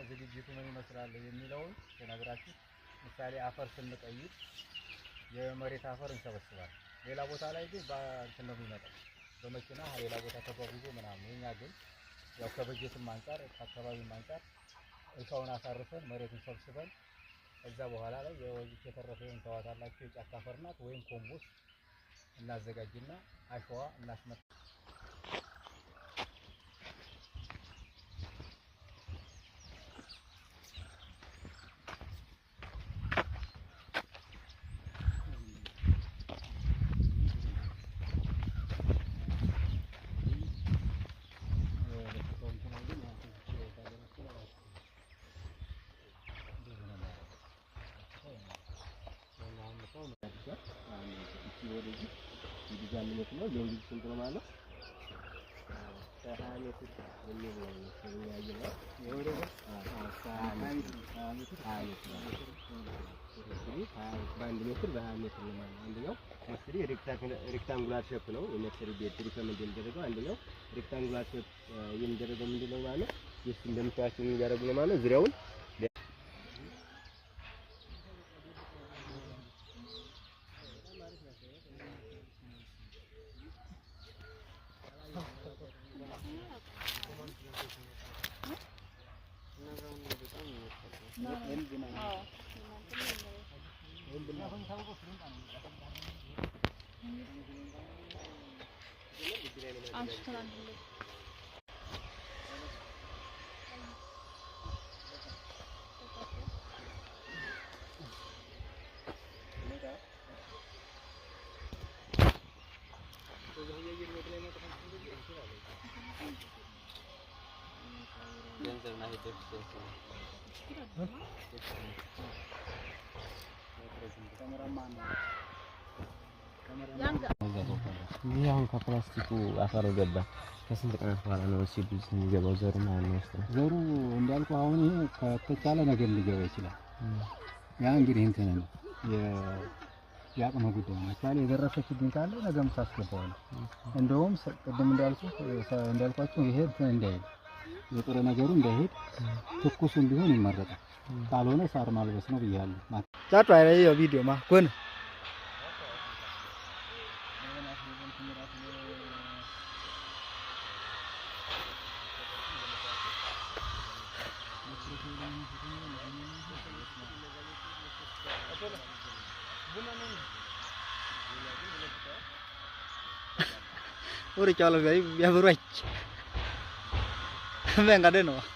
ዝግጅቱ ምን ይመስላል የሚለውን ተነግራችሁ ምሳሌ አፈር ስንቀይር የመሬት አፈር እንሰበስባለን። ሌላ ቦታ ላይ ግን በእንትን ነው የሚመጣው በመኪና ሌላ ቦታ ተጓጉዞ ምናምን። የኛ ግን ያው ከበጀትም አንፃር ከአካባቢም አንፃር እርሻውን አሳርፈን መሬቱን ሰብስበን ከዛ በኋላ ላይ የወዚት የተረፈውን ተዋታላችሁ የጫካ አፈር ናት ወይም ኮምፖስት እናዘጋጅና አሸዋ እናስመጣ ነው ለዚህ ስንት ነው ማለት ታሃኔት የሚለው ነው የወረደ በአንድ ሜትር በ20 ሜትር ነው ማለት አንደኛው መስሪ ሬክታንጉላር ሼፕ ነው የሜትር ቤት ሪከመንድ የሚደረገው አንደኛው ሬክታንጉላር ሼፕ የሚደረገው ምንድነው ማለት ይስ እንደምታያችሁ የሚያደርጉ ነው ማለት ዙሪያውን ያው ከፕላስቲኩ አፈር ገባ ከስንት ቀናት በኋላ ነው ሲዱስ የሚገባው ዘሩ ማለት ነው ዘሩ እንዳልኩ አሁን ይሄ ከተቻለ ነገር ሊገባ ይችላል ያ እንግዲህ እንትን ነው ያቅም ጉዳይ ነው ታዲያ የደረሰችብኝ ካለ ነገም ታስገባዋለህ እንደውም ቅድም እንዳልኳችሁ ይሄ እንዳይል የጥረ ነገሩ እንዳይሄድ ትኩሱን ቢሆን ይመረጣል ካልሆነ ሳር ማልበስ ነው ብያለሁ ጫጫ ላይ ቪዲዮ ማኮን Ora calo gai ya beruach. Venga de no.